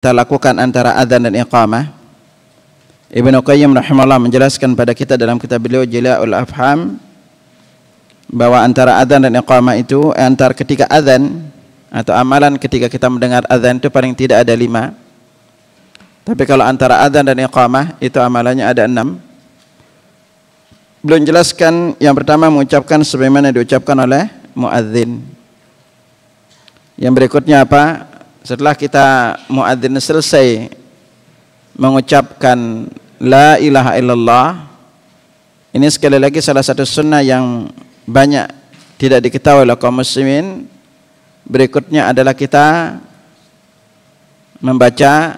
kita lakukan antara adzan dan iqamah. Ibnu Qayyim rahimahullah menjelaskan pada kita dalam kitab beliau Jala'ul Afham bahwa antara adzan dan iqamah itu antara ketika adzan atau amalan ketika kita mendengar adzan itu paling tidak ada 5. Tapi kalau antara adzan dan iqamah itu amalannya ada 6. Belum jelaskan yang pertama mengucapkan sebagaimana diucapkan oleh muadzin. Yang berikutnya apa? Setelah kita muadzin selesai mengucapkan la ilaha illallah, ini sekali lagi salah satu sunnah yang banyak tidak diketahui oleh kaum muslimin. Berikutnya adalah kita membaca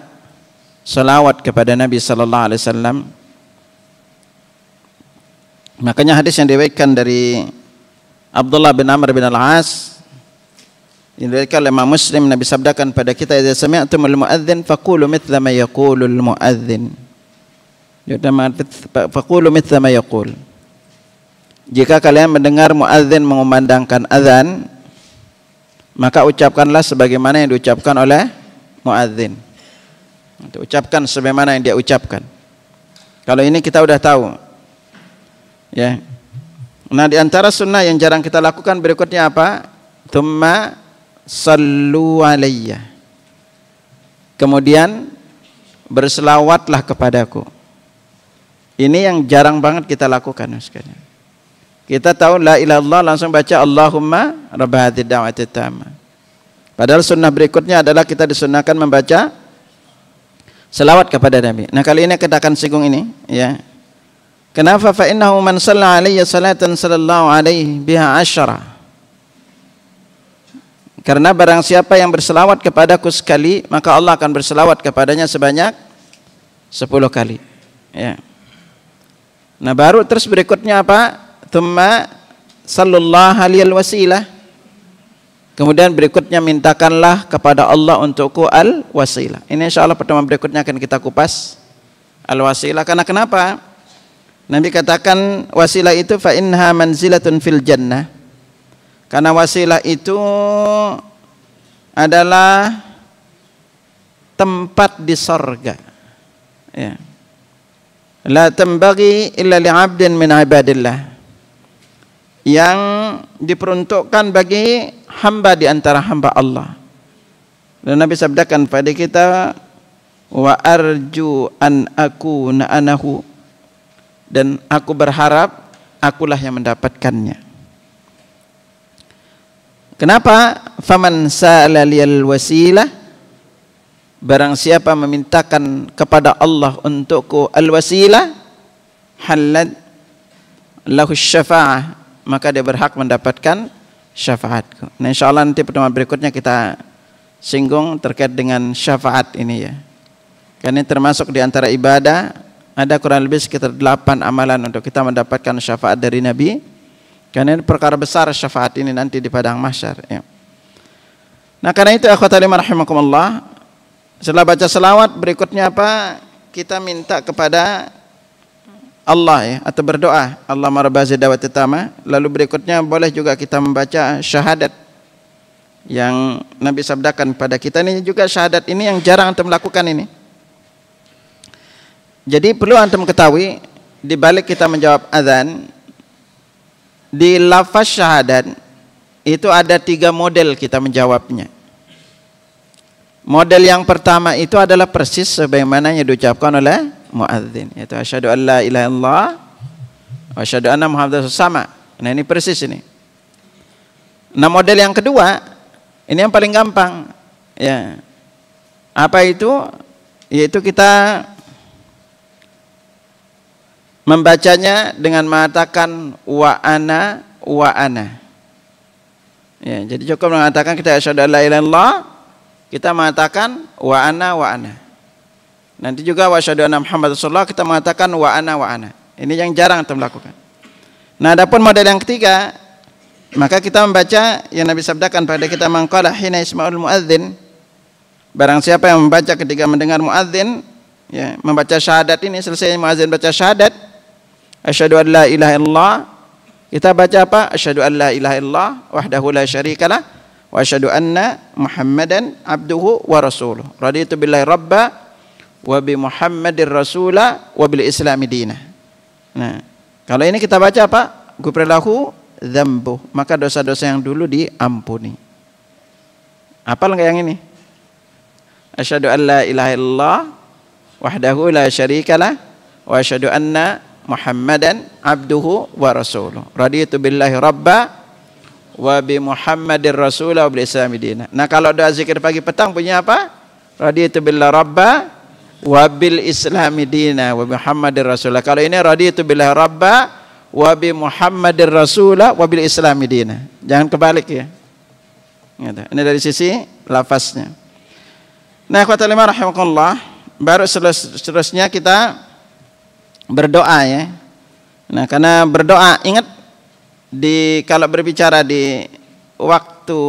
salawat kepada Nabi sallallahu alaihi wasallam. Makanya hadis yang diriwayatkan dari Abdullah bin Amr bin Al-As yang diriwayatkan oleh Imam Muslim, Nabi sabdakan pada kita, "Idza sami'tumul muadzin faqulu mithla ma yaqulul muadzin." Faqulu mithla ma yaqul. Jika kalian mendengar muadzin mengumandangkan azan, maka ucapkanlah sebagaimana yang diucapkan oleh muadzin. Ucapkan sebagaimana yang dia ucapkan. Kalau ini kita udah tahu. Ya. Nah, di antara sunnah yang jarang kita lakukan berikutnya apa? Tsumma sallu alayya. Kemudian berselawatlah kepadaku. Ini yang jarang banget kita lakukan sekalian. Kita tahu la ilaha illallah langsung baca Allahumma rabb hadzal da'wati tammah. Padahal sunnah berikutnya adalah kita disunnahkan membaca selawat kepada Nabi. Nah, kali ini kita akan singgung ini, ya. Kenapa? Fa innahu man shalla alayya salatan sallallahu alaihi biha 10. Karena barang siapa yang berselawat kepadaku sekali, maka Allah akan berselawat kepadanya sebanyak 10 kali. Ya. Nah, baru terus berikutnya apa? Tsumma sallallahu alaihi wasilah. Kemudian berikutnya mintakanlah kepada Allah untukku al-wasilah. Ini insyaallah pertemuan berikutnya akan kita kupas al-wasilah. Karena kenapa? Nabi katakan wasilah itu fa innaha manzilatun fil jannah. Karena wasilah itu adalah tempat di sorga. Ya. La tambaghi illa li'abdin min ibadillah. Yang diperuntukkan bagi hamba di antara hamba Allah. Dan Nabi sabdakan pada kita, wa arju an akuna anahu, dan aku berharap akulah yang mendapatkannya. Kenapa? Faman sa'ala liyal wasilah, barang siapa memintakan kepada Allah untukku al-wasilah, halal lahu syafa'ah, maka dia berhak mendapatkan syafaatku. Nah, insyaallah nanti pertemuan berikutnya kita singgung terkait dengan syafaat ini, ya. Karena ini termasuk di antara ibadah, ada kurang lebih sekitar 8 amalan untuk kita mendapatkan syafaat dari Nabi. Karena ini perkara besar syafaat ini nanti di padang mahsyar, ya. Nah, karena itu akhwati rahimakumullah, setelah baca selawat berikutnya apa? Kita minta kepada Allah, ya, atau berdoa Allahumma rabb hadzal da'wati tammah. Lalu berikutnya boleh juga kita membaca syahadat yang Nabi sabdakan pada kita. Ini juga syahadat ini yang jarang antum lakukan ini. Jadi perlu antum ketahui, di balik kita menjawab azan, di lafaz syahadat itu ada 3 model kita menjawabnya. Model yang pertama itu adalah persis sebagaimana yang diucapkan oleh muadzin, yaitu asyhadu an la ilaha illallah wa asyhadu anna muhammadar rasulullah. Nah, ini persis ini. Nah, model yang kedua ini yang paling gampang, ya. Apa itu? Yaitu kita membacanya dengan mengatakan wa ana wa ana. Ya, jadi cukup mengatakan kita asyhadu an la ilaha illallah, kita mengatakan wa ana wa ana. Nanti juga wa asyhadu anna muhammadar rasulullah, kita mengatakan wa ana wa ana. Ini yang jarang kita lakukan. Nah, adapun model yang ketiga, maka kita membaca yang Nabi sabdakan pada kita, man qala hina isma'ul muadzin, barang siapa yang membaca ketika mendengar muadzin, ya, membaca syahadat ini, selesai muadzin baca syahadat asyhadu an la ilaha illallah, kita baca apa? Asyhadu an la ilaha illallah wahdahu la syarikalah wa asyhadu anna Muhammadan abduhu wa rasuluh. Raditu billahi rabba wa bi Muhammadir rasula wa bil islami dina. Nah, kalau ini kita baca apa? Ghufira lahu dzambuh, maka dosa-dosa yang dulu diampuni. Hafal enggak yang ini? Asyhadu an la ilaha illallah wahdahu la syarikalah wa asyhadu anna Muhammadan abduhu wa rasuluh. Raditu billahi rabba wa bi Muhammadir rasula wa bil islami dina. Nah, kalau doa zikir pagi petang punya apa? Raditu billahi rabba wa bil islami dina wa Muhammadir rasula. Kalau ini raditu billahi rabba wa bi Muhammadir rasula wa bil islami dina. Jangan kebalik ya. Ini dari sisi lafaznya. Nah, ikhwatal iman rahimakumullah, baru seterusnya kita berdoa ya. Nah, karena berdoa, ingat kalau berbicara di waktu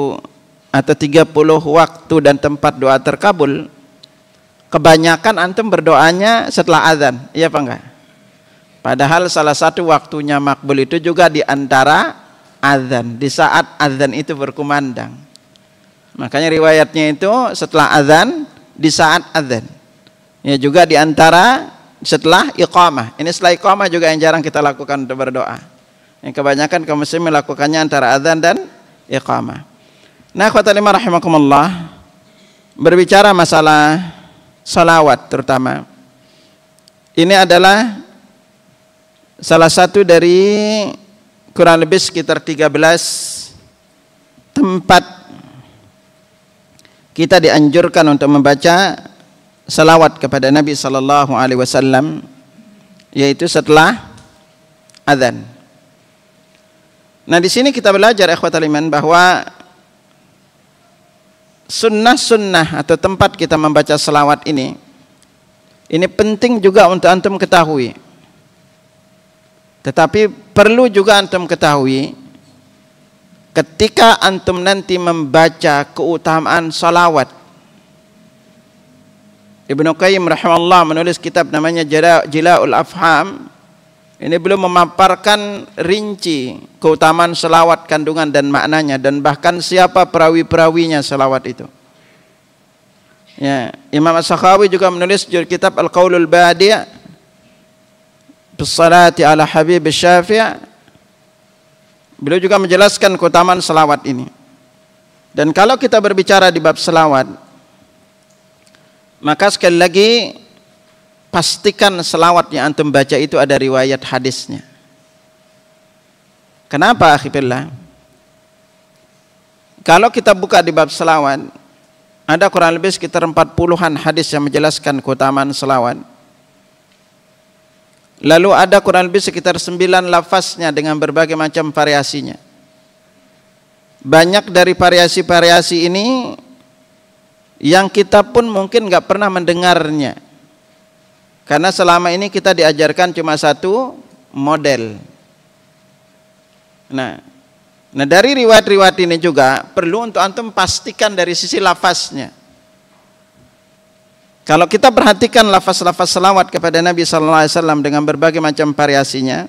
atau 30 waktu dan tempat doa terkabul, kebanyakan antum berdoanya setelah azan, iya apa enggak? Padahal salah satu waktunya makbul itu juga di antara azan, di saat azan itu berkumandang. Makanya riwayatnya itu setelah azan, di saat azan. Ya, juga di antara setelah iqamah. Ini setelah iqamah juga yang jarang kita lakukan untuk berdoa. Yang kebanyakan kaum muslimin melakukannya antara azan dan iqamah. Nah, ikhwatal iman rahimakumullah, berbicara masalah salawat terutama. Ini adalah salah satu dari kurang lebih sekitar 13 tempat kita dianjurkan untuk membaca salawat kepada Nabi sallallahu alaihi wasallam, yaitu setelah azan. Nah, di sini kita belajar ikhwatal iman bahwa sunnah-sunnah atau tempat kita membaca salawat ini penting juga untuk antum ketahui. Tetapi perlu juga antum ketahui, ketika antum nanti membaca keutamaan salawat, Ibnu Qayyim rahimahullah menulis kitab namanya Jila'ul Afham. Ini belum memaparkan rinci keutamaan salawat, kandungan dan maknanya, dan bahkan siapa perawi-perawinya salawat itu. Ya, Imam As-Sakhawi juga menulis kitab Al-Qaulul Badi' bis salati ala Habib Syafi'. Beliau juga menjelaskan keutamaan selawat ini. Dan kalau kita berbicara di bab selawat, maka sekali lagi pastikan selawat yang antum baca itu ada riwayat hadisnya. Kenapa akhirnya? Kalau kita buka di bab selawat, ada kurang lebih sekitar 40-an hadis yang menjelaskan keutamaan selawat. Lalu ada kurang lebih sekitar 9 lafaznya dengan berbagai macam variasinya. Banyak dari variasi-variasi ini yang kita pun mungkin nggak pernah mendengarnya, karena selama ini kita diajarkan cuma satu model. Nah dari riwayat-riwayat ini juga perlu untuk antum pastikan dari sisi lafaznya. Kalau kita perhatikan lafaz-lafaz selawat kepada Nabi sallallahu alaihi wasallam dengan berbagai macam variasinya,